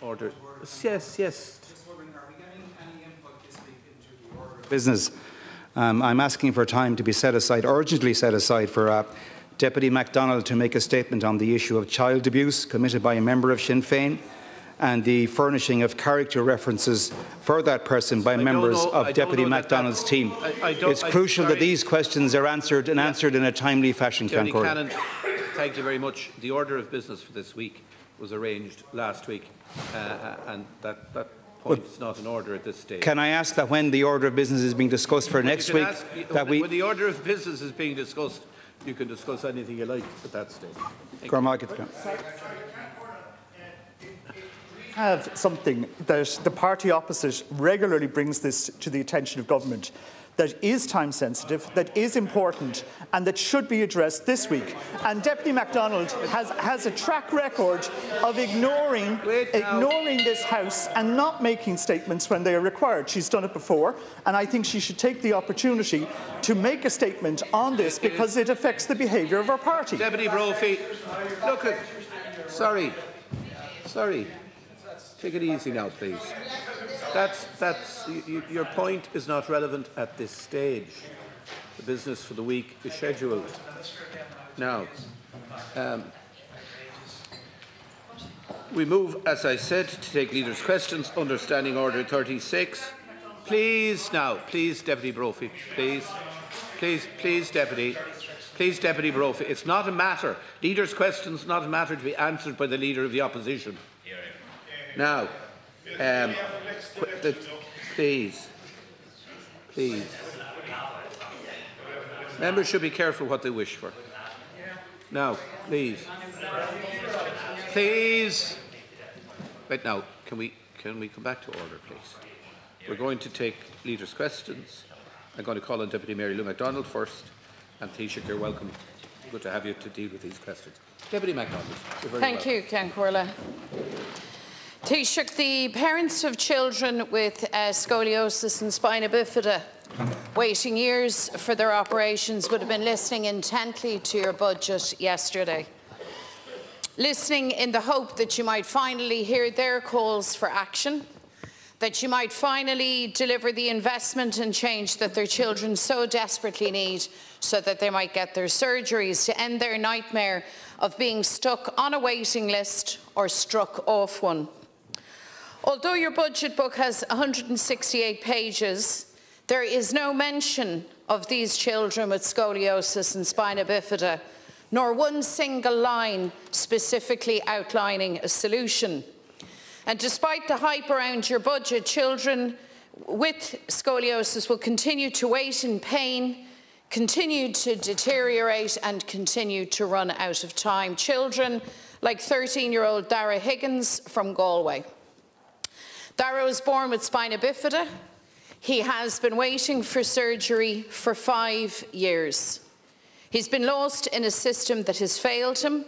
Order. Yes, yes. Business. I'm asking for time to be set aside, urgently set aside, for Deputy McDonald to make a statement on the issue of child abuse committed by a member of Sinn Féin and the furnishing of character references for that person by members of Deputy McDonald's team. It's crucial that these questions are answered and answered in a timely fashion. Cannon, thank you very much. The order of business for this week was arranged last week, and that point is not in order at this stage. Can I ask that when the order of business is being discussed for next week, when the order of business is being discussed, you can discuss anything you like at that stage. Have something that the party opposite regularly brings this to the attention of government that is time sensitive, that is important and that should be addressed this week. And Deputy McDonald has a track record of ignoring this House and not making statements when they are required. She's done it before, and I think she should take the opportunity to make a statement on this because it affects the behaviour of our party. Deputy Brophy, look at... Sorry. Take it easy now, please. Your point is not relevant at this stage. The business for the week is scheduled. Now, we move, as I said, to take leaders' questions under Standing Order 36. Please, Deputy Brophy, please, Deputy Brophy. It's not a matter. Leaders' questions not a matter to be answered by the Leader of the Opposition. Now, please. Members should be careful what they wish for. Now, please. Right now, can we come back to order, please? We're going to take leaders' questions. I'm going to call on Deputy Mayor Lou McDonald first, and Taoiseach, you're welcome. Good to have you to deal with these questions. Deputy McDonald, you're very welcome. Thank you, Ceann Comhairle. Taoiseach, the parents of children with scoliosis and spina bifida waiting years for their operations would have been listening intently to your budget yesterday, listening in the hope that you might finally hear their calls for action, that you might finally deliver the investment and change that their children so desperately need so that they might get their surgeries to end their nightmare of being stuck on a waiting list or struck off one. Although your budget book has 168 pages, there is no mention of these children with scoliosis and spina bifida, nor one single line specifically outlining a solution. And despite the hype around your budget, children with scoliosis will continue to wait in pain, continue to deteriorate and continue to run out of time. Children like 13-year-old Dara Higgins from Galway. Dara was born with spina bifida. He has been waiting for surgery for 5 years. He's been lost in a system that has failed him.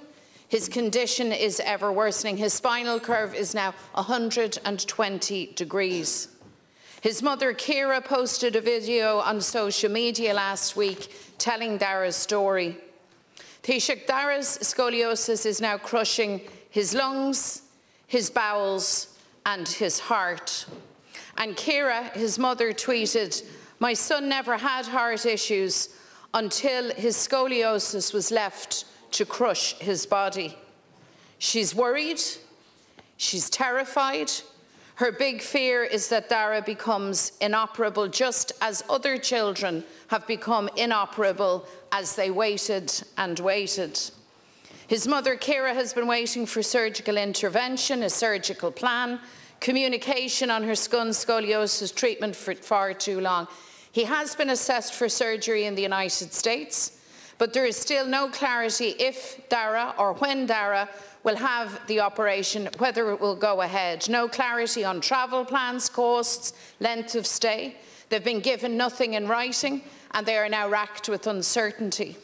His condition is ever worsening. His spinal curve is now 120 degrees. His mother, Ciara, posted a video on social media last week telling Dara's story. Taoiseach, Dara's scoliosis is now crushing his lungs, his bowels, and his heart. And Ciara, his mother, tweeted, "My son never had heart issues until his scoliosis was left to crush his body." She's worried, she's terrified. Her big fear is that Dara becomes inoperable, just as other children have become inoperable as they waited and waited. His mother, Ciara, has been waiting for surgical intervention, a surgical plan, communication on her son's scoliosis treatment for far too long. He has been assessed for surgery in the United States, but there is still no clarity if Dara or when Dara will have the operation, whether it will go ahead. No clarity on travel plans, costs, length of stay. They've been given nothing in writing, and they are now racked with uncertainty.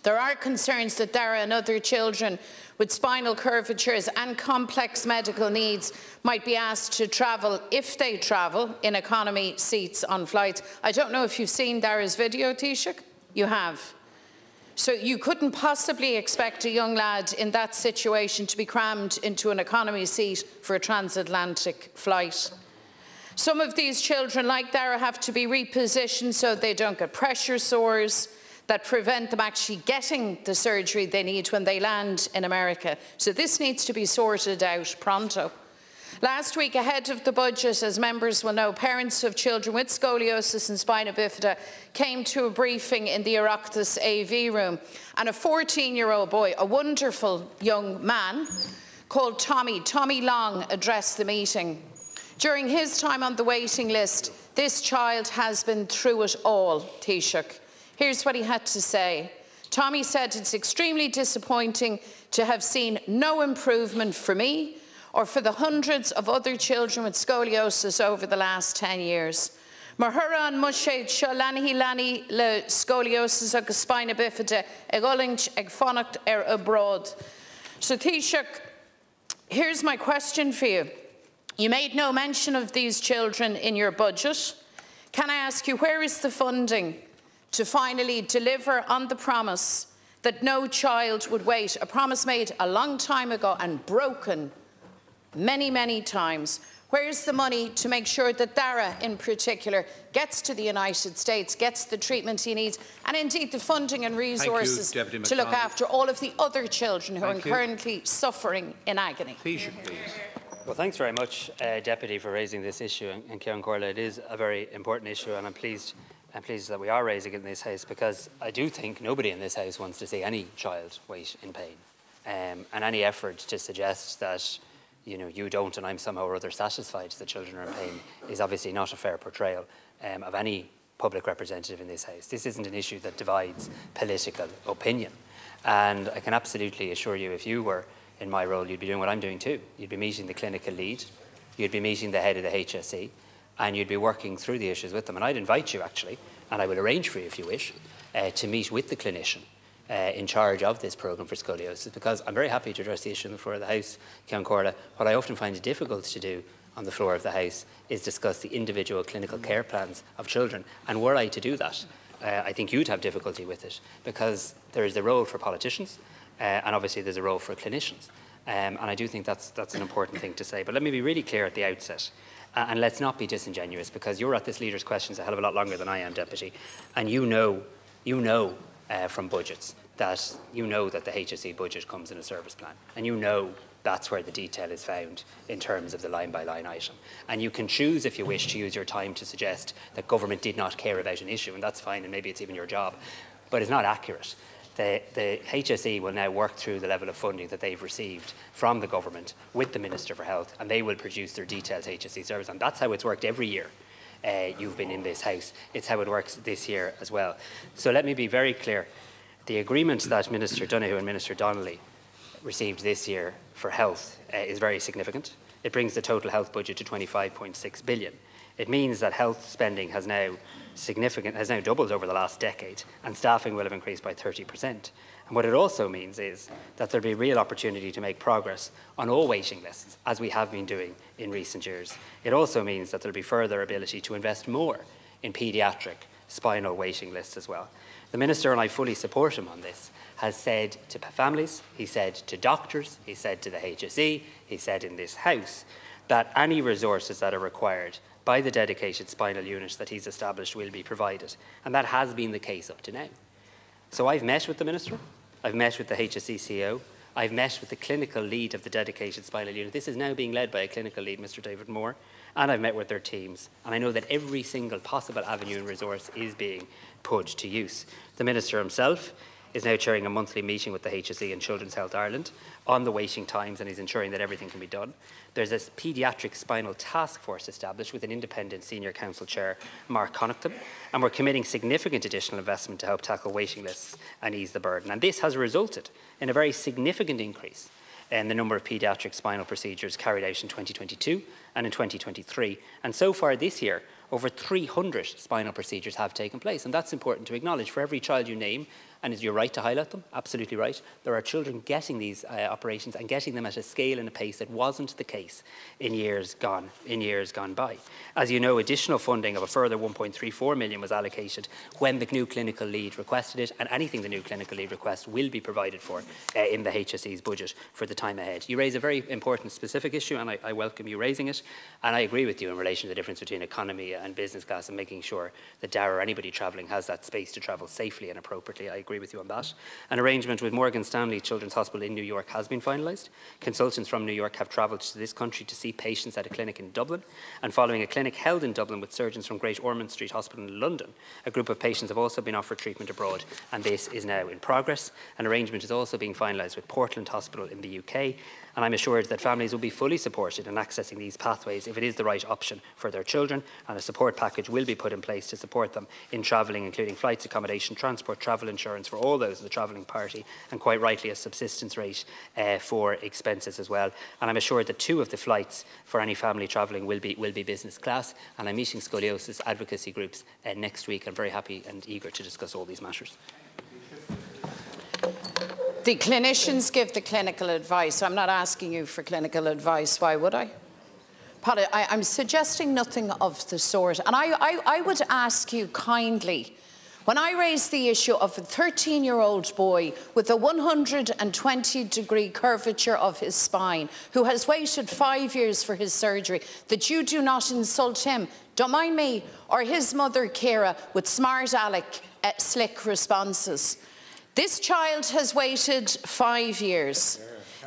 There are concerns that Dara and other children with spinal curvatures and complex medical needs might be asked to travel, if they travel, in economy seats on flights. I don't know if you've seen Dara's video, Taoiseach. You have. So you couldn't possibly expect a young lad in that situation to be crammed into an economy seat for a transatlantic flight. Some of these children, like Dara, have to be repositioned so they don't get pressure sores that prevent them actually getting the surgery they need when they land in America. So this needs to be sorted out pronto. Last week, ahead of the budget, as members will know, parents of children with scoliosis and spina bifida came to a briefing in the Oireachtas AV room, and a 14-year-old boy, a wonderful young man called Tommy Long, addressed the meeting. During his time on the waiting list, this child has been through it all, Taoiseach. Here's what he had to say. Tommy said, "It's extremely disappointing to have seen no improvement for me or for the hundreds of other children with scoliosis over the last 10 years. Mahura an mushéid seo lani le scoliosis agus spina bifida ag olingt ag fonnacht abroad." So Taoiseach, here's my question for you. You made no mention of these children in your budget. Can I ask you, where is the funding to finally deliver on the promise that no child would wait, a promise made a long time ago and broken many, many times? Where is the money to make sure that Dara, in particular, gets to the United States, gets the treatment he needs, and indeed the funding and resources to look after all of the other children who are currently suffering in agony? Please. Well, thanks very much, Deputy, for raising this issue. And Ciaran Corla, it is a very important issue, and I'm pleased that we are raising it in this House, because I do think nobody in this House wants to see any child wait in pain. And any effort to suggest that you don't and I'm somehow or other satisfied that children are in pain is obviously not a fair portrayal of any public representative in this House. This isn't an issue that divides political opinion. And I can absolutely assure you, if you were in my role, you'd be doing what I'm doing too. You'd be meeting the clinical lead, you'd be meeting the head of the HSE, and you'd be working through the issues with them. And I'd invite you, actually, and I will arrange for you if you wish, to meet with the clinician in charge of this programme for scoliosis, because I'm very happy to address the issue on the floor of the House, Ciaran Corla. What I often find it difficult to do on the floor of the House is discuss the individual clinical care plans of children. And were I to do that, I think you'd have difficulty with it, because there is a role for politicians, and obviously there's a role for clinicians. And I do think that's an important thing to say. But let me be really clear at the outset, and let's not be disingenuous, because you're at this Leader's Questions a hell of a lot longer than I am, Deputy, and you know from budgets that the HSE budget comes in a service plan, and you know that's where the detail is found in terms of the line-by-line item. And you can choose, if you wish, to use your time to suggest that government did not care about an issue, and that's fine, and maybe it's even your job, but it's not accurate. The HSE will now work through the level of funding that they've received from the government with the Minister for Health, and they will produce their detailed HSE service. And that's how it's worked every year you've been in this House. It's how it works this year as well. So let me be very clear. The agreement that Minister Donoghue and Minister Donnelly received this year for health is very significant. It brings the total health budget to 25.6 billion. It means that health spending has now doubled over the last decade, and staffing will have increased by 30%. And what it also means is that there'll be real opportunity to make progress on all waiting lists, as we have been doing in recent years. It also means that there'll be further ability to invest more in paediatric spinal waiting lists as well. The Minister, and I fully support him on this, has said to families, he said to doctors, he said to the HSE, he said in this House, that any resources that are required by the dedicated spinal unit that he's established will be provided. And that has been the case up to now. So I've met with the Minister, I've met with the HSE CEO, I've met with the clinical lead of the dedicated spinal unit. This is now being led by a clinical lead, Mr. David Moore, and I've met with their teams. And I know that every single possible avenue and resource is being put to use. The Minister himself is now chairing a monthly meeting with the HSE and Children's Health Ireland on the waiting times, and he's ensuring that everything can be done. There's a paediatric spinal task force established with an independent senior council chair, Mark Connaughton, and we're committing significant additional investment to help tackle waiting lists and ease the burden. And this has resulted in a very significant increase in the number of paediatric spinal procedures carried out in 2022 and in 2023. And so far this year, over 300 spinal procedures have taken place. And that's important to acknowledge. For every child you name, and you're right to highlight them, absolutely right. There are children getting these operations and getting them at a scale and a pace that wasn't the case in years gone by. As you know, additional funding of a further 1.34 million was allocated when the new clinical lead requested it, and anything the new clinical lead requests will be provided for in the HSE's budget for the time ahead. You raise a very important specific issue, and I welcome you raising it, and I agree with you in relation to the difference between economy and business class and making sure that Dara or anybody travelling has that space to travel safely and appropriately. I agree with you on that. An arrangement with Morgan Stanley Children's Hospital in New York has been finalised. Consultants from New York have travelled to this country to see patients at a clinic in Dublin, and following a clinic held in Dublin with surgeons from Great Ormond Street Hospital in London, a group of patients have also been offered treatment abroad, and this is now in progress. An arrangement is also being finalised with Portland Hospital in the UK, and I'm assured that families will be fully supported in accessing these pathways if it is the right option for their children, and a support package will be put in place to support them in travelling, including flights, accommodation, transport, travel insurance for all those of the travelling party, and quite rightly a subsistence rate for expenses as well. And I'm assured that 2 of the flights for any family travelling will be business class, and I'm meeting scoliosis advocacy groups next week. I'm very happy and eager to discuss all these matters. The clinicians give the clinical advice. I'm not asking you for clinical advice. Why would I? I'm suggesting nothing of the sort. And I would ask you kindly, when I raise the issue of a 13-year-old boy with a 120-degree curvature of his spine, who has waited 5 years for his surgery, that you do not insult him, don't mind me, or his mother, Ciara, with smart aleck, slick responses. This child has waited 5 years.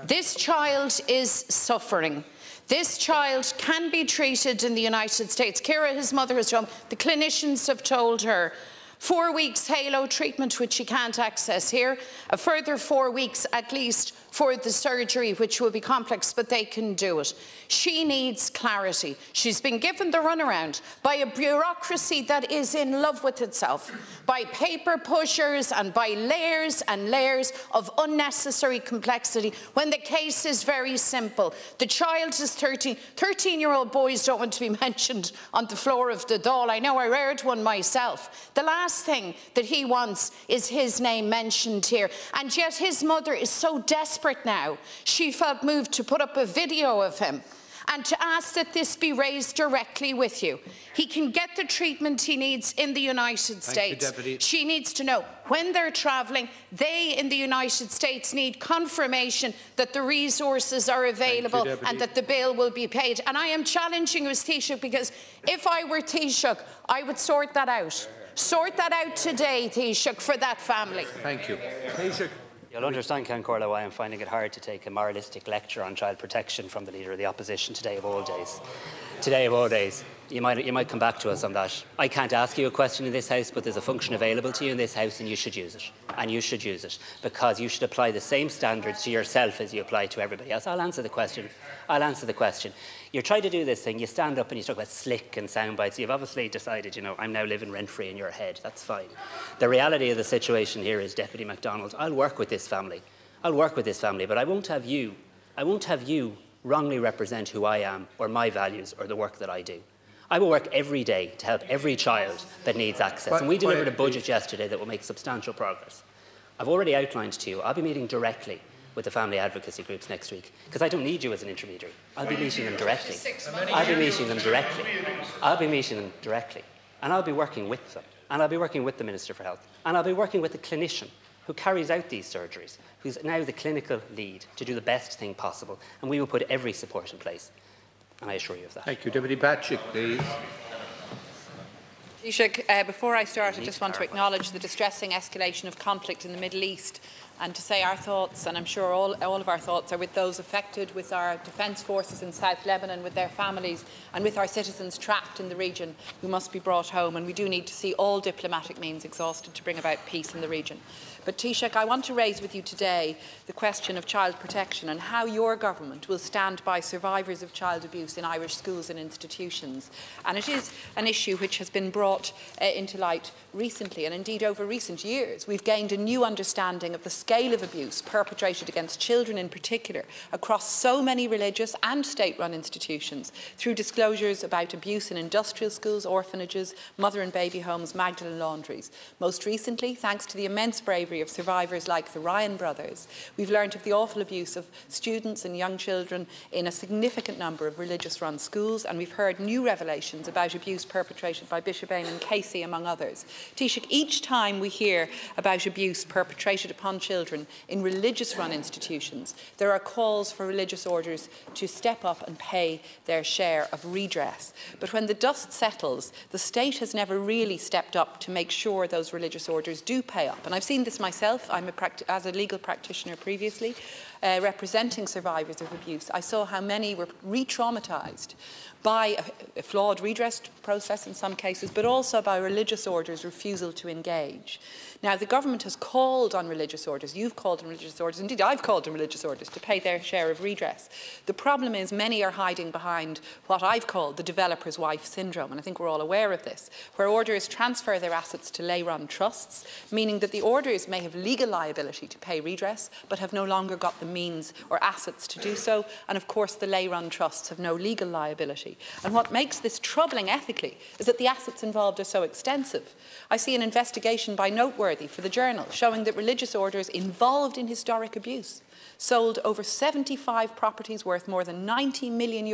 This child is suffering. This child can be treated in the United States. Ciara, his mother, has told me, the clinicians have told her, 4 weeks halo treatment, which she can't access here, a further 4 weeks at least for the surgery, which will be complex, but they can do it. She needs clarity. She's been given the runaround by a bureaucracy that is in love with itself, by paper pushers and by layers and layers of unnecessary complexity, when the case is very simple. The child is 13. 13-year-old boys don't want to be mentioned on the floor of the Dáil. I know, I reared one myself. The last thing that he wants is his name mentioned here. And yet his mother is so desperate now, she felt moved to put up a video of him and to ask that this be raised directly with you. He can get the treatment he needs in the United States. She needs to know when they're travelling, they in the United States need confirmation that the resources are available and that the bill will be paid. And I am challenging you as Taoiseach, because if I were Taoiseach, I would sort that out. Sort that out today, Taoiseach, for that family. Thank you. Taoiseach. You'll understand, Ceann Comhairle, why I'm finding it hard to take a moralistic lecture on child protection from the Leader of the Opposition today of all days. Today of all days. You might come back to us on that. I can't ask you a question in this House, but there's a function available to you in this House, and you should use it. And you should use it, because you should apply the same standards to yourself as you apply to everybody else. I'll answer the question. You try to do this thing, you stand up and you talk about slick and sound bites. You've obviously decided, you know, I'm now living rent-free in your head. That's fine. The reality of the situation here is, Deputy McDonald, I'll work with this family. But I won't have you wrongly represent who I am or my values or the work that I do. I will work every day to help every child that needs access. And we delivered a budget yesterday that will make substantial progress. I've already outlined to you, I'll be meeting directly with the family advocacy groups next week, because I don't need you as an intermediary. I'll be meeting them directly. And I'll be working with them. And I'll be working with the Minister for Health. And I'll be working with the clinician who carries out these surgeries, who's now the clinical lead, to do the best thing possible. And we will put every support in place. And I assure you of that. Thank you. Deputy Bacik, please. Taoiseach, before I start, I just want to acknowledge the distressing escalation of conflict in the Middle East, and to say our thoughts, and I'm sure all of our thoughts, are with those affected, with our defence forces in South Lebanon, with their families, and with our citizens trapped in the region who must be brought home. And we do need to see all diplomatic means exhausted to bring about peace in the region. But Taoiseach, I want to raise with you today the question of child protection and how your government will stand by survivors of child abuse in Irish schools and institutions. And it is an issue which has been brought into light recently, and indeed over recent years. We've gained a new understanding of the scale of abuse perpetrated against children in particular across so many religious and state-run institutions through disclosures about abuse in industrial schools, orphanages, mother and baby homes, Magdalen laundries. Most recently, thanks to the immense bravery of survivors like the Ryan brothers, we've learned of the awful abuse of students and young children in a significant number of religious-run schools, and we've heard new revelations about abuse perpetrated by Bishop Eamon Casey, among others. Taoiseach, each time we hear about abuse perpetrated upon children in religious-run institutions, there are calls for religious orders to step up and pay their share of redress. But when the dust settles, the state has never really stepped up to make sure those religious orders do pay up. And I've seen this myself. As a legal practitioner previously, representing survivors of abuse, I saw how many were re-traumatised by a flawed redress process in some cases, but also by religious orders' refusal to engage. Now, the government has called on religious orders, you've called on religious orders, indeed I've called on religious orders to pay their share of redress. The problem is many are hiding behind what I've called the developer's wife syndrome, and I think we're all aware of this, where orders transfer their assets to lay-run trusts, meaning that the orders may have legal liability to pay redress, but have no longer got the means or assets to do so, and of course the lay-run trusts have no legal liability. And what makes this troubling ethically is that the assets involved are so extensive. I see an investigation by Noteworthy for the Journal showing that religious orders involved in historic abuse sold over 75 properties worth more than €90 million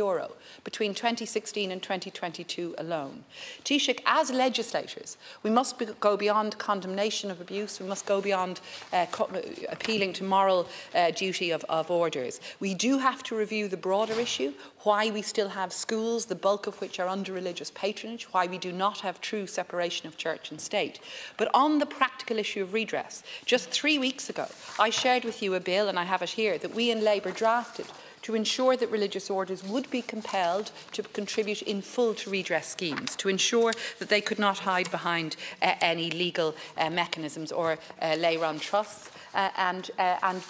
between 2016 and 2022 alone. Taoiseach, as legislators, we must go beyond condemnation of abuse. We must go beyond appealing to moral duty of orders. We do have to review the broader issue, why we still have schools, the bulk of which are under religious patronage, why we do not have true separation of church and state. But on the practical issue of redress, just 3 weeks ago, I shared with you a bill, and I have it here, that we in Labour drafted to ensure that religious orders would be compelled to contribute in full to redress schemes, to ensure that they could not hide behind any legal mechanisms or lay-run trusts. And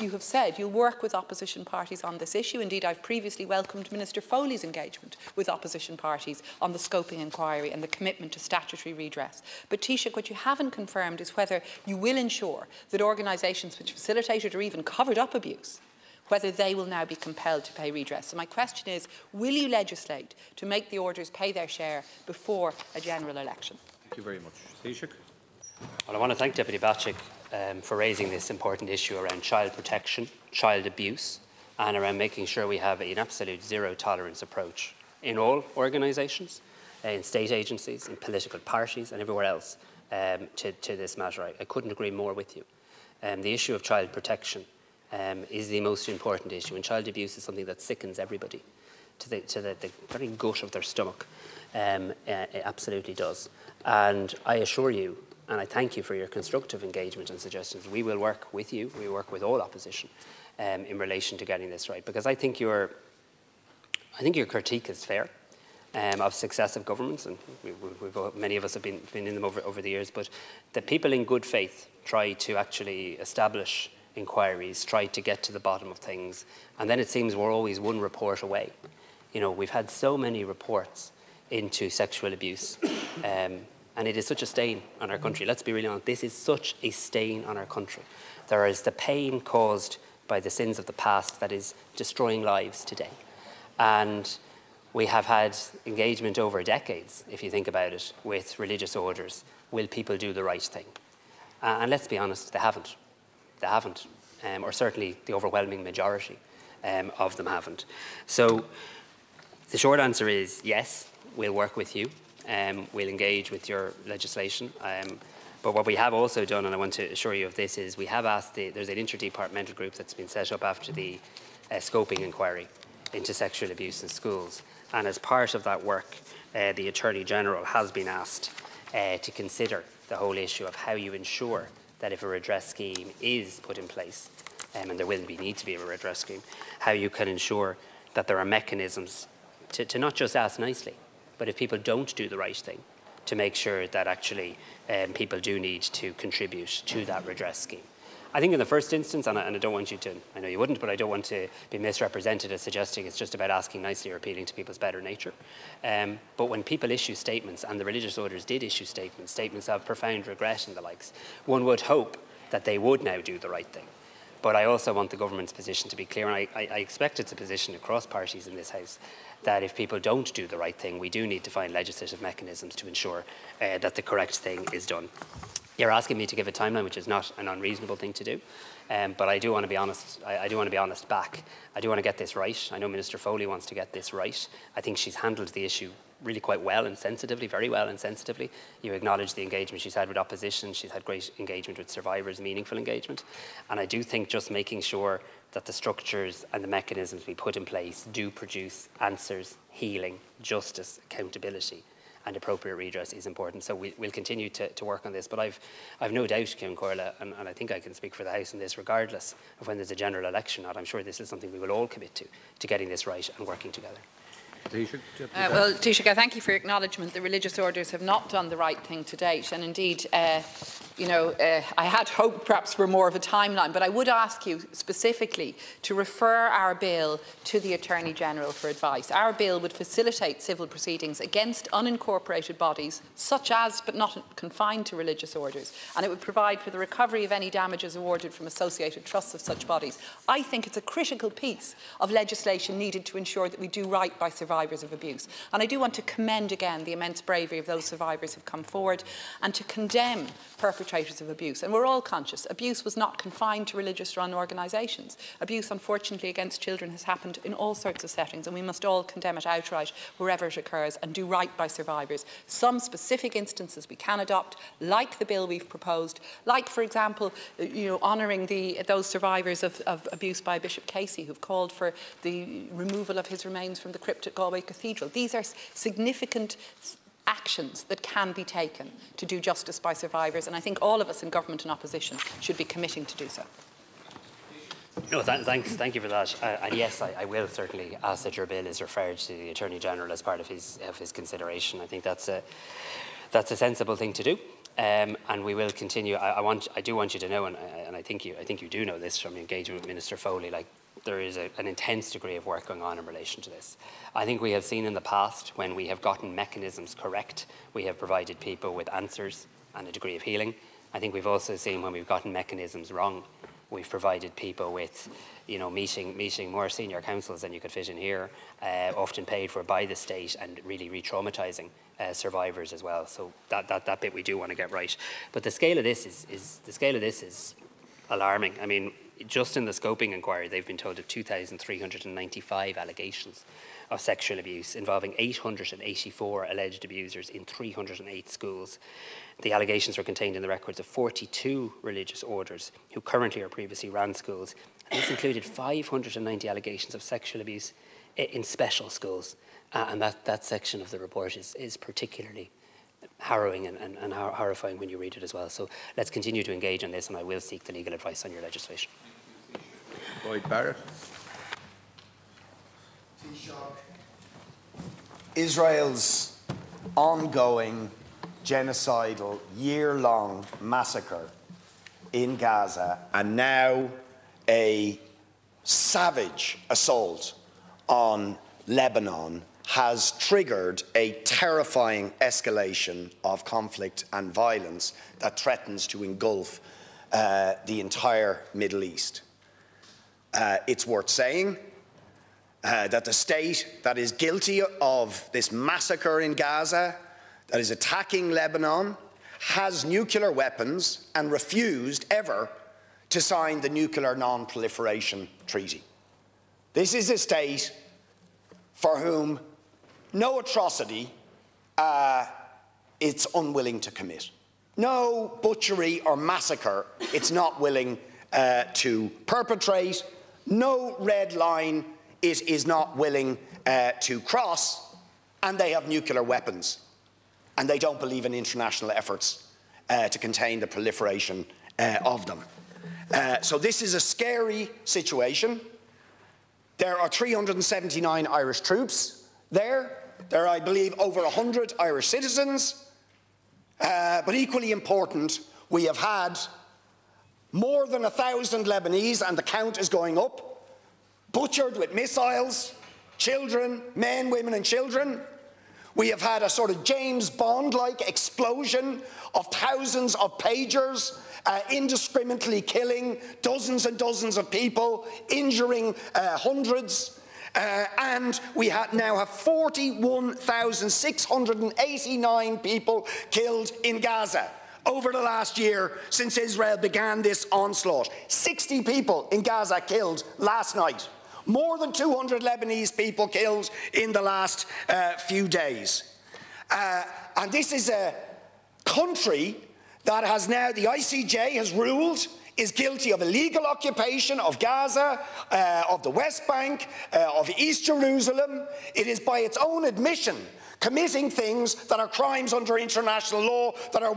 you have said you'll work with opposition parties on this issue. Indeed, I've previously welcomed Minister Foley's engagement with opposition parties on the scoping inquiry and the commitment to statutory redress. But Taoiseach, what you haven't confirmed is whether you will ensure that organisations which facilitated or even covered up abuse, whether they will now be compelled to pay redress. So my question is, will you legislate to make the orders pay their share before a general election? Thank you very much. Taoiseach. Well, I want to thank Deputy Bacik for raising this important issue around child protection, child abuse, and around making sure we have an absolute zero-tolerance approach in all organisations, in state agencies, in political parties and everywhere else to this matter. I couldn't agree more with you. The issue of child protection is the most important issue, and child abuse is something that sickens everybody to the very gut of their stomach. It absolutely does. And I assure you, and I thank you for your constructive engagement and suggestions, we will work with you, we work with all opposition in relation to getting this right, because I think your critique is fair of successive governments, and many of us have been in them over the years, but the people in good faith try to actually establish inquiries, try to get to the bottom of things, and then it seems we're always one report away. You know, we've had so many reports into sexual abuse, and it is such a stain on our country. Let's be really honest, this is such a stain on our country. There is the pain caused by the sins of the past that is destroying lives today. And we have had engagement over decades, if you think about it, with religious orders. Will people do the right thing? And let's be honest, they haven't. They haven't, or certainly the overwhelming majority of them haven't. So the short answer is yes, we'll work with you. We'll engage with your legislation. But what we have also done, and I want to assure you of this, is we have asked, there's an interdepartmental group that's been set up after the scoping inquiry into sexual abuse in schools. And as part of that work, the Attorney General has been asked to consider the whole issue of how you ensure that if a redress scheme is put in place, and there will need to be a redress scheme, how you can ensure that there are mechanisms to not just ask nicely, but if people don't do the right thing, to make sure that actually people do need to contribute to that redress scheme. I think in the first instance, and I don't want you to, I know you wouldn't, but I don't want to be misrepresented as suggesting it's just about asking nicely or appealing to people's better nature. But when people issue statements, and the religious orders did issue statements of profound regret and the likes, one would hope that they would now do the right thing. But I also want the government's position to be clear, and I expect it's a position across parties in this House, that if people don't do the right thing, we do need to find legislative mechanisms to ensure that the correct thing is done. You're asking me to give a timeline, which is not an unreasonable thing to do, but I do want to be honest. I do want to be honest back. I do want to get this right. I know Minister Foley wants to get this right. I think she's handled the issue really quite well and sensitively, very well and sensitively. You acknowledge the engagement she's had with opposition. She's had great engagement with survivors, meaningful engagement. And I do think just making sure that the structures and the mechanisms we put in place do produce answers, healing, justice, accountability and appropriate redress is important. So we'll continue to work on this. But I've no doubt, Ciarán Comhairle, and I think I can speak for the House in this, regardless of when there's a general election or not, I'm sure this is something we will all commit to getting this right and working together. Well, Taoiseach, I thank you for your acknowledgement. The religious orders have not done the right thing to date, and indeed, I had hoped perhaps for more of a timeline, but I would ask you specifically to refer our bill to the Attorney-General for advice. Our bill would facilitate civil proceedings against unincorporated bodies, such as, but not confined to, religious orders, and it would provide for the recovery of any damages awarded from associated trusts of such bodies. I think it's a critical piece of legislation needed to ensure that we do right by survivors of abuse. And I do want to commend again the immense bravery of those survivors who have come forward and to condemn perpetrators of abuse. And we're all conscious, abuse was not confined to religious-run organisations. Abuse, unfortunately, against children has happened in all sorts of settings, and we must all condemn it outright wherever it occurs and do right by survivors. Some specific instances we can adopt, like the bill we've proposed, like, for example, honouring those survivors of abuse by Bishop Casey, who've called for the removal of his remains from the crypt at Galway Cathedral. These are significant actions that can be taken to do justice by survivors, and I think all of us in government and opposition should be committing to do so. No, thank you for that. And yes, I will certainly ask that your bill is referred to the Attorney-General as part of his consideration. I think that's a sensible thing to do. And we will continue. I do want you to know, and I think you do know this from your engagement with Minister Foley, like, there is an intense degree of work going on in relation to this. I think we have seen in the past, when we have gotten mechanisms correct, we have provided people with answers and a degree of healing. I think we've also seen when we've gotten mechanisms wrong, we've provided people with, meeting more senior counsels than you could fit in here, often paid for by the state, and really re-traumatising survivors as well. So that bit we do want to get right. But the scale of this is alarming. I mean, just in the scoping inquiry, they've been told of 2,395 allegations of sexual abuse involving 884 alleged abusers in 308 schools. The allegations were contained in the records of 42 religious orders who currently or previously ran schools. And this included 590 allegations of sexual abuse in special schools. And that section of the report is particularly harrowing and horrifying when you read it as well. So let's continue to engage on this, and I will seek the legal advice on your legislation. Boyd-Barrett. Israel's ongoing genocidal year-long massacre in Gaza, and now a savage assault on Lebanon, has triggered a terrifying escalation of conflict and violence that threatens to engulf the entire Middle East. It's worth saying that the state that is guilty of this massacre in Gaza, that is attacking Lebanon, has nuclear weapons and refused ever to sign the Nuclear Non-Proliferation Treaty. This is a state for whom no atrocity it's unwilling to commit. No butchery or massacre it's not willing to perpetrate. No red line it is not willing to cross, and they have nuclear weapons. And they don't believe in international efforts to contain the proliferation of them. So this is a scary situation. There are 379 Irish troops there. There are, I believe, over 100 Irish citizens. But equally important, we have had more than 1,000 Lebanese, and the count is going up, butchered with missiles, children, men, women and children. We have had a sort of James Bond-like explosion of thousands of pagers indiscriminately killing dozens and dozens of people, injuring hundreds. And we now have 41,689 people killed in Gaza over the last year since Israel began this onslaught. 60 people in Gaza killed last night. More than 200 Lebanese people killed in the last few days. And this is a country that has now, the ICJ has ruled, is guilty of illegal occupation of Gaza, of the West Bank, of East Jerusalem. It is, by its own admission, committing things that are crimes under international law, that are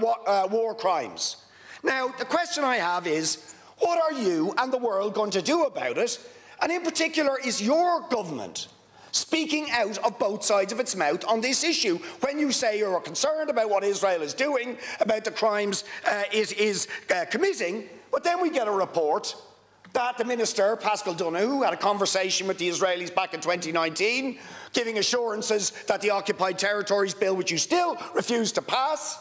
war crimes. Now, the question I have is, what are you and the world going to do about it? And in particular, is your government speaking out of both sides of its mouth on this issue when you say you're concerned about what Israel is doing, about the crimes it is committing, but then we get a report that the Minister, Pascal Donoghue, had a conversation with the Israelis back in 2019, giving assurances that the Occupied Territories Bill, which you still refuse to pass.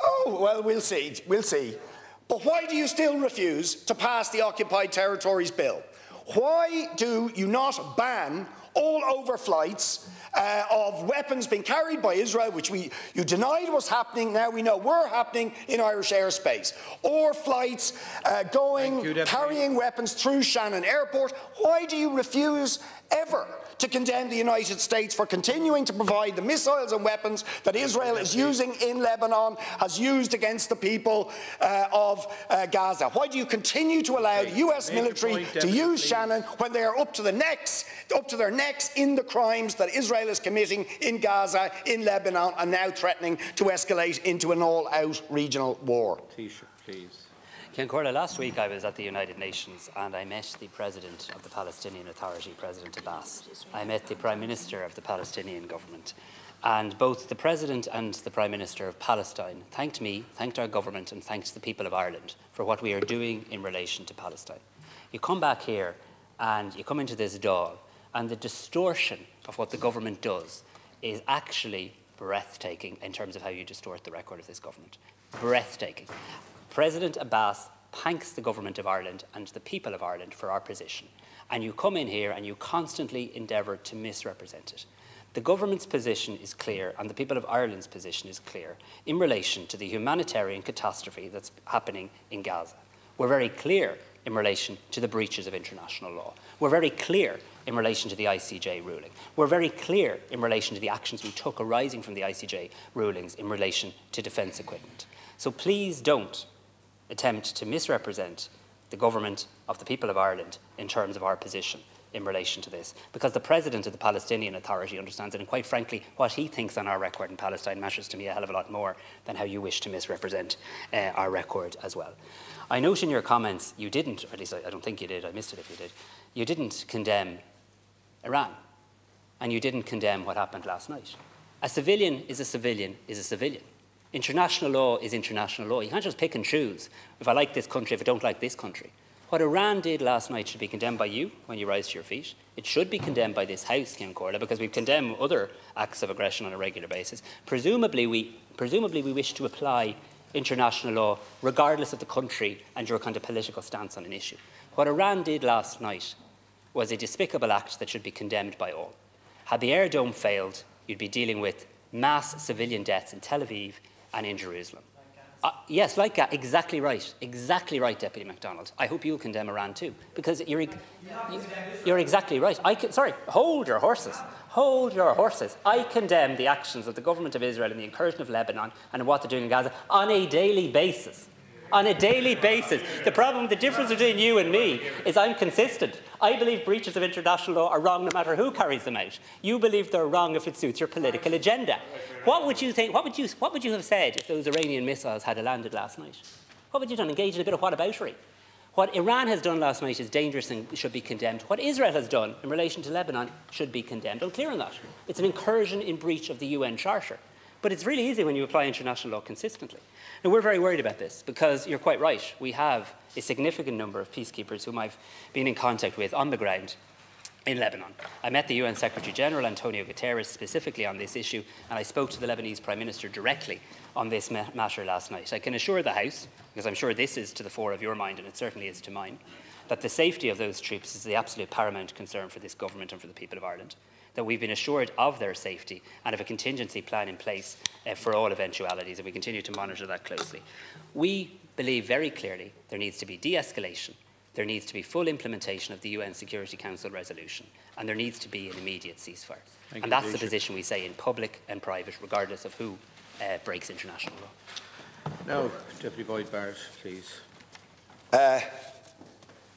Oh, well, we'll see. We'll see. But why do you still refuse to pass the Occupied Territories Bill? Why do you not ban all overflights of weapons being carried by Israel, which you denied was happening, now we know were happening in Irish airspace, or flights carrying weapons through Shannan Airport? Why do you refuse ever to condemn the United States for continuing to provide the missiles and weapons that Israel is using in Lebanon, has used against the people of Gaza? Why do you continue to allow the US military to use Shannan when they are up to their necks in the crimes that Israel is committing in Gaza, in Lebanon, and now threatening to escalate into an all-out regional war? Taoiseach, please. Cian Corla, last week I was at the United Nations and I met the President of the Palestinian Authority, President Abbas. I met the Prime Minister of the Palestinian government. And both the President and the Prime Minister of Palestine thanked me, thanked our government and thanked the people of Ireland for what we are doing in relation to Palestine. You come back here and you come into this Dáil and the distortion of what the government does is actually breathtaking in terms of how you distort the record of this government. Breathtaking. President Abbas thanks the Government of Ireland and the people of Ireland for our position. And you come in here and you constantly endeavour to misrepresent it. The government's position is clear and the people of Ireland's position is clear in relation to the humanitarian catastrophe that's happening in Gaza. We're very clear in relation to the breaches of international law. We're very clear in relation to the ICJ ruling. We're very clear in relation to the actions we took arising from the ICJ rulings in relation to defence equipment. So please don't attempt to misrepresent the government of the people of Ireland in terms of our position in relation to this, because the President of the Palestinian Authority understands it, and quite frankly, what he thinks on our record in Palestine matters to me a hell of a lot more than how you wish to misrepresent our record as well. I note in your comments you didn't, or at least I don't think you did, I missed it if you did, you didn't condemn Iran, and you didn't condemn what happened last night. A civilian is a civilian is a civilian. International law is international law. You can't just pick and choose. If I like this country, if I don't like this country. What Iran did last night should be condemned by you when you rise to your feet. It should be condemned by this House, Cian Corla, because we condemn other acts of aggression on a regular basis. Presumably we wish to apply international law regardless of the country and your kind of political stance on an issue. What Iran did last night was a despicable act that should be condemned by all. Had the Air Dome failed, you'd be dealing with mass civilian deaths in Tel Aviv and in Jerusalem. Yes, like that, exactly right, Deputy McDonald. I hope you'll condemn Iran too, because you're exactly right. Sorry, hold your horses. Hold your horses. I condemn the actions of the government of Israel and the incursion of Lebanon and what they're doing in Gaza on a daily basis. On a daily basis. The difference between you and me is I'm consistent. I believe breaches of international law are wrong no matter who carries them out. You believe they're wrong if it suits your political agenda. What would you think? What would you have said if those Iranian missiles had landed last night? What would you have done? Engage in a bit of whataboutery. What Iran has done last night is dangerous and should be condemned. What Israel has done in relation to Lebanon should be condemned. I'm clear on that. It's an incursion in breach of the UN Charter. But it's really easy when you apply international law consistently. Now, we're very worried about this because you're quite right. We have a significant number of peacekeepers whom I've been in contact with on the ground in Lebanon. I met the UN Secretary-General, Antonio Guterres, specifically on this issue, and I spoke to the Lebanese Prime Minister directly on this matter last night. I can assure the House, because I'm sure this is to the fore of your mind, and it certainly is to mine, that the safety of those troops is the absolute paramount concern for this government and for the people of Ireland, that we've been assured of their safety and have a contingency plan in place for all eventualities, and we continue to monitor that closely. We believe very clearly there needs to be de-escalation, there needs to be full implementation of the UN Security Council resolution, and there needs to be an immediate ceasefire. And that's the position we say in public and private, regardless of who breaks international law. Now, Deputy Boyd-Barrett, please.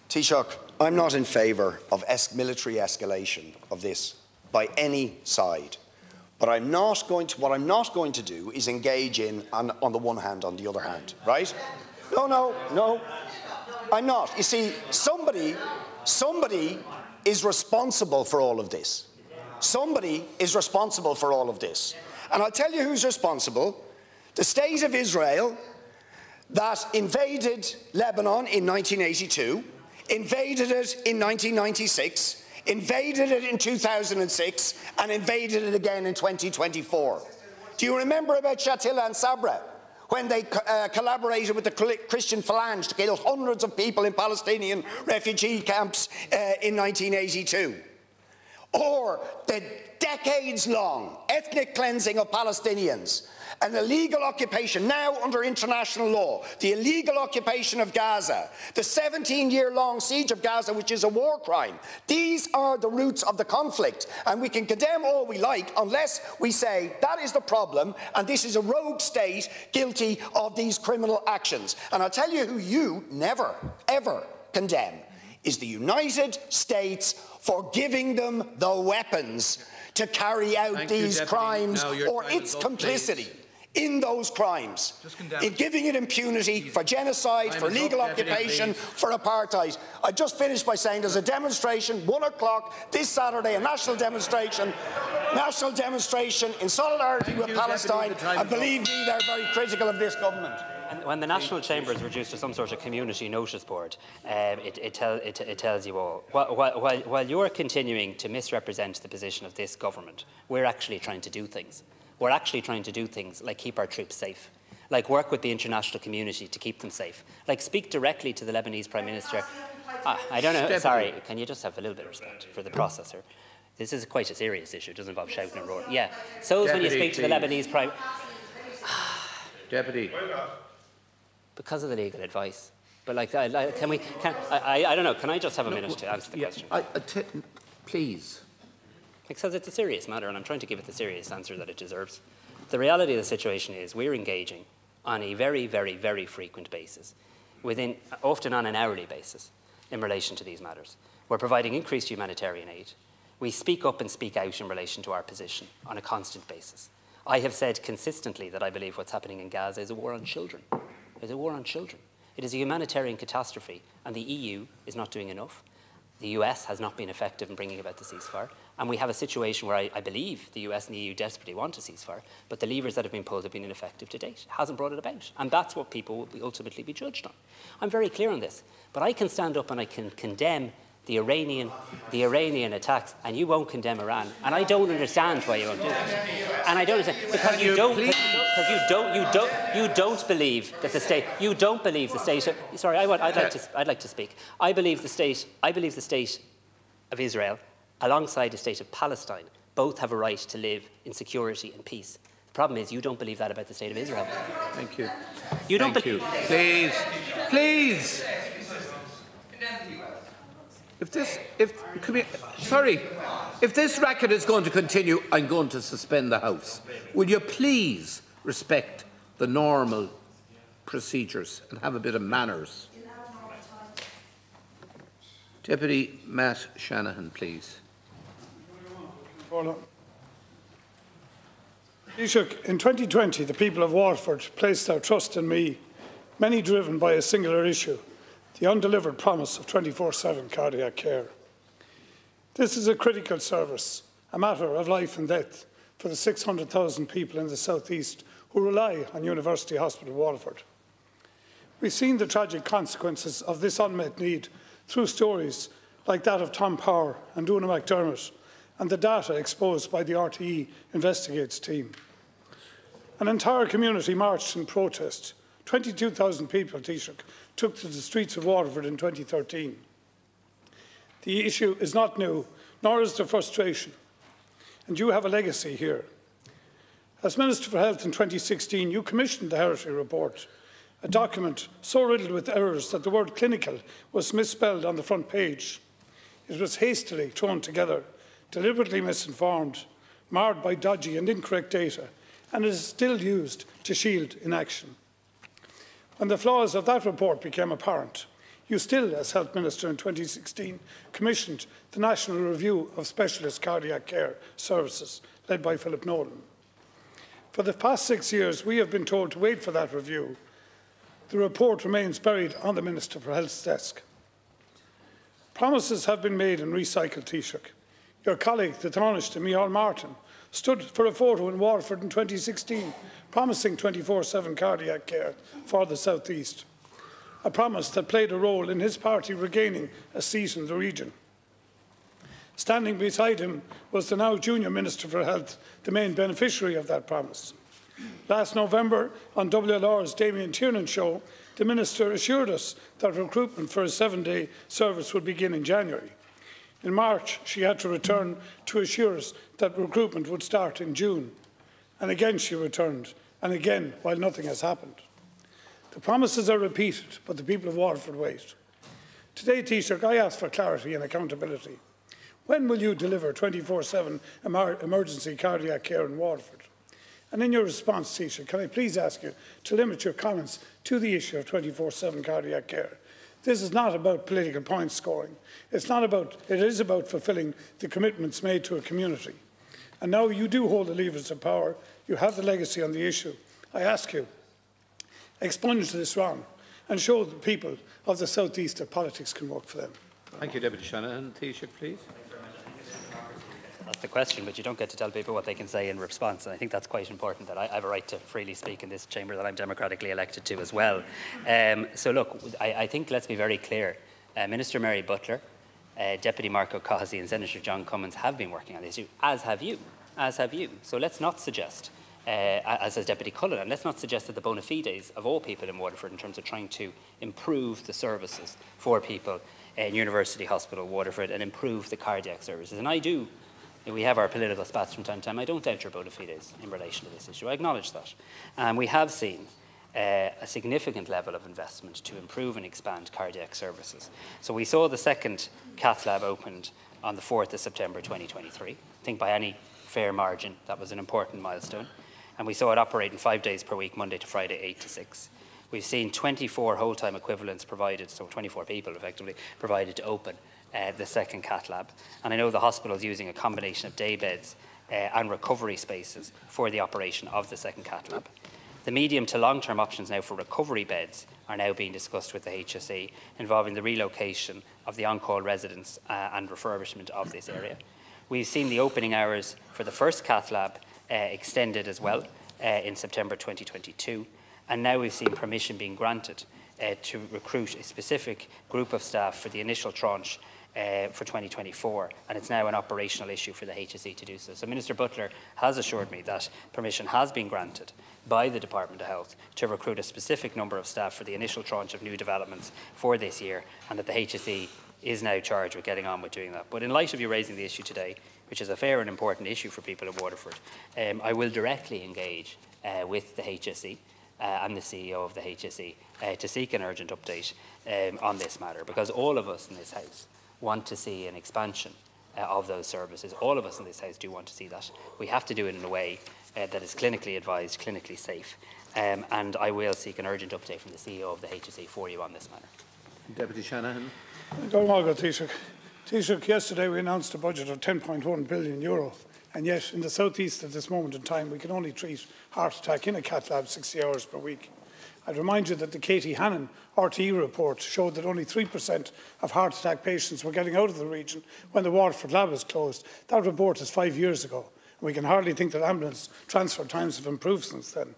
Taoiseach, I'm not in favour of military escalation of this by any side. But what I'm not going to do is engage in on the one hand, on the other hand, right? No, I'm not. You see, somebody is responsible for all of this. Somebody is responsible for all of this. And I'll tell you who's responsible. The State of Israel that invaded Lebanon in 1982, invaded it in 1996, invaded it in 2006, and invaded it again in 2024. Do you remember about Shatila and Sabra, when they collaborated with the Christian Phalange to kill hundreds of people in Palestinian refugee camps in 1982? Or the decades-long ethnic cleansing of Palestinians, an illegal occupation, now under international law, the illegal occupation of Gaza, the 17-year-long siege of Gaza, which is a war crime. These are the roots of the conflict, and we can condemn all we like unless we say that is the problem, and this is a rogue state guilty of these criminal actions. And I'll tell you who you never, ever condemn is the United States for giving them the weapons to carry out these crimes, or its complicity in those crimes, in giving it impunity for genocide, for legal occupation, for apartheid. I just finished by saying there's a demonstration, 1 o'clock this Saturday, a national demonstration in solidarity with Palestine, and believe me, they're very critical of this government. And when the National Chamber is reduced to some sort of community notice board, it tells you all. While you're continuing to misrepresent the position of this government, we're actually trying to do things. We're actually trying to do things like keep our troops safe, like work with the international community to keep them safe, like speak directly to the Lebanese Prime Minister. I don't know, sorry, can you just have a little bit of respect for the processor? This is quite a serious issue, it doesn't involve shouting and roaring. Yeah, so is when you speak to the Lebanese Prime... Deputy. Because of the legal advice. But like, I don't know, can I just have a minute to answer the question? Please. Because it's a serious matter, and I'm trying to give it the serious answer that it deserves. The reality of the situation is we're engaging on a very, very, very frequent basis, often on an hourly basis, in relation to these matters. We're providing increased humanitarian aid. We speak up and speak out in relation to our position on a constant basis. I have said consistently that I believe what's happening in Gaza is a war on children. It's a war on children. It is a humanitarian catastrophe, and the EU is not doing enough. The US has not been effective in bringing about the ceasefire, and we have a situation where I believe the US and the EU desperately want a ceasefire, but the levers that have been pulled have been ineffective to date. It hasn't brought it about, and that's what people will ultimately be judged on. I'm very clear on this, but I can stand up and I can condemn the Iranian attacks, and you won't condemn Iran, and I don't understand why you won't do that. And I don't understand because you don't believe that the state. You don't believe the state. Sorry, I'd like to speak. I believe the state of Israel, alongside the state of Palestine, both have a right to live in security and peace. The problem is you don't believe that about the state of Israel. Thank you. You don't. Thank you. Please. If this racket is going to continue, I'm going to suspend the House. Will you please respect the normal procedures and have a bit of manners? Deputy Matt Shanahan, please. Taoiseach, in 2020, the people of Waterford placed their trust in me, many driven by a singular issue: the undelivered promise of 24/7 cardiac care. This is a critical service, a matter of life and death for the 600,000 people in the South East who rely on University Hospital Waterford. We've seen the tragic consequences of this unmet need through stories like that of Tom Power and Lou McDonald, and the data exposed by the RTE Investigates team. An entire community marched in protest. 22,000 people, Taoiseach, took to the streets of Waterford in 2013. The issue is not new, nor is the frustration, and you have a legacy here. As Minister for Health in 2016, you commissioned the Heritage Report, a document so riddled with errors that the word clinical was misspelled on the front page. It was hastily thrown together, deliberately misinformed, marred by dodgy and incorrect data, and is still used to shield inaction. When the flaws of that report became apparent, you still, as Health Minister in 2016, commissioned the National Review of Specialist Cardiac Care Services, led by Philip Nolan. For the past 6 years, we have been told to wait for that review. The report remains buried on the Minister for Health's desk. Promises have been made and recycled, Taoiseach. Your colleague, the Taoiseach Micheál Martin, stood for a photo in Waterford in 2016, promising 24/7 cardiac care for the South East, a promise that played a role in his party regaining a seat in the region. Standing beside him was the now junior Minister for Health, the main beneficiary of that promise. Last November, on WLR's Damien Tiernan show, the Minister assured us that recruitment for a 7-day service would begin in January. In March, she had to return to assure us that recruitment would start in June. And again she returned, and again, while nothing has happened. The promises are repeated, but the people of Waterford wait. Today, Taoiseach, I ask for clarity and accountability. When will you deliver 24/7 emergency cardiac care in Waterford? And in your response, Taoiseach, can I please ask you to limit your comments to the issue of 24/7 cardiac care? This is not about political point scoring. It is about fulfilling the commitments made to a community. And now you do hold the levers of power. You have the legacy on the issue. I ask you, expunge this wrong and show the people of the South East that politics can work for them. Thank you, Deputy Shannan. Taoiseach, please. That's the question, but you don't get to tell people what they can say in response. And I think that's quite important, that I have a right to freely speak in this chamber that I'm democratically elected to as well. So look, I think let's be very clear. Minister Mary Butler, Deputy Mark O'Causey and Senator John Cummins have been working on this issue, as have you. So let's not suggest, as has Deputy Cullinan, let's not suggest that the bona fides of all people in Waterford in terms of trying to improve the services for people in University Hospital Waterford and improve the cardiac services. And we have our political spats from time to time. I don't enter bona fides in relation to this issue. I acknowledge that. And we have seen a significant level of investment to improve and expand cardiac services. So we saw the second cath lab opened on the 4th of September 2023. I think by any fair margin, that was an important milestone. And we saw it operating 5 days per week, Monday to Friday, 8 to 6. We've seen 24 whole-time equivalents provided, so 24 people effectively provided to open the second cath lab. And I know the hospital is using a combination of day beds and recovery spaces for the operation of the second cath lab. The medium to long-term options now for recovery beds are now being discussed with the HSE, involving the relocation of the on-call residents and refurbishment of this area. We've seen the opening hours for the first cath lab extended as well in September 2022, and now we've seen permission being granted to recruit a specific group of staff for the initial tranche for 2024, and it's now an operational issue for the HSE to do so. So Minister Butler has assured me that permission has been granted by the Department of Health to recruit a specific number of staff for the initial tranche of new developments for this year, and that the HSE is now charged with getting on with doing that. But in light of you raising the issue today, which is a fair and important issue for people of Waterford, I will directly engage with the HSE and the CEO of the HSE to seek an urgent update on this matter, because all of us in this House want to see an expansion of those services. All of us in this House do want to see that. We have to do it in a way that is clinically advised, clinically safe, and I will seek an urgent update from the CEO of the HSE for you on this matter. Deputy Shannan. Taoiseach, yesterday we announced a budget of €10.1 billion, and yet in the South East at this moment in time we can only treat heart attack in a cath lab 60 hours per week. I'd remind you that the Katie Hannon RTE report showed that only 3% of heart attack patients were getting out of the region when the Waterford lab was closed. That report is 5 years ago, and we can hardly think that ambulance transfer times have improved since then.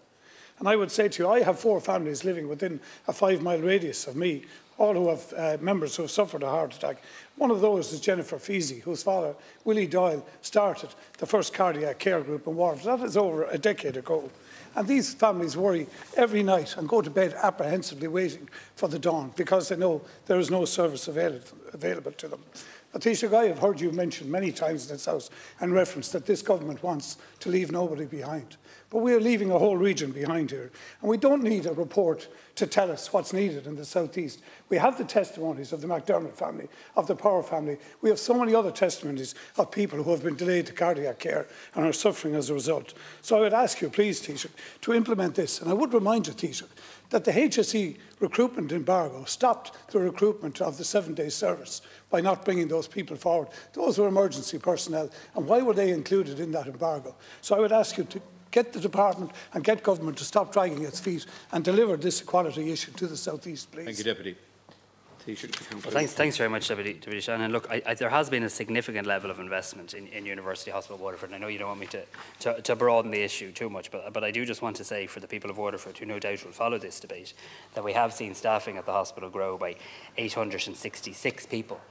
And I would say to you, I have 4 families living within a 5-mile radius of me, all who have members who have suffered a heart attack. One of those is Jennifer Feasy, whose father, Willie Doyle, started the first cardiac care group in Waterford. That is over a decade ago. And these families worry every night and go to bed apprehensively waiting for the dawn because they know there is no service available to them. Taoiseach, I have heard you mention many times in this House and reference that this government wants to leave nobody behind. But we are leaving a whole region behind here. And we don't need a report to tell us what's needed in the South East. We have the testimonies of the McDermott family, of the Power family. We have so many other testimonies of people who have been delayed to cardiac care and are suffering as a result. So I would ask you, please, Taoiseach, to implement this. And I would remind you, Taoiseach, that the HSE recruitment embargo stopped the recruitment of the 7-day service by not bringing those people forward. Those were emergency personnel. And why were they included in that embargo? So I would ask you to get the department and get government to stop dragging its feet and deliver this equality issue to the South East, please. Thank you, Deputy. Well, thanks very much, Deputy Shannan. Look, there has been a significant level of investment in University Hospital Waterford. And I know you don't want me to broaden the issue too much, but I do just want to say for the people of Waterford, who no doubt will follow this debate, that we have seen staffing at the hospital grow by 866 people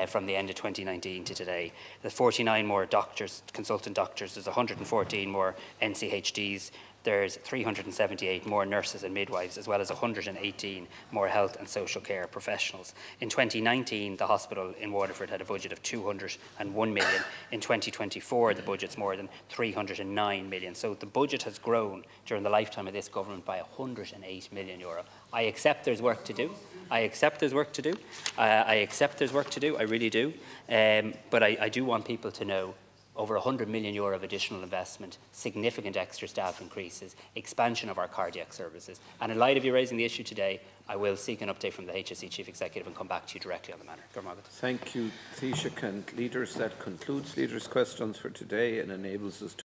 from the end of 2019 to today. There's 49 more doctors, consultant doctors, there's 114 more NCHDs, there's 378 more nurses and midwives, as well as 118 more health and social care professionals. In 2019, the hospital in Waterford had a budget of 201 million. In 2024, the budget's more than 309 million. So the budget has grown during the lifetime of this government by 108 million euro. I accept there's work to do. I accept there's work to do. I accept there's work to do. I really do. But I do want people to know over 100 million euro of additional investment, significant extra staff increases, expansion of our cardiac services. And in light of you raising the issue today, I will seek an update from the HSE Chief Executive and come back to you directly on the matter. Thank you, Taoiseach and leaders. That concludes leaders' questions for today and enables us to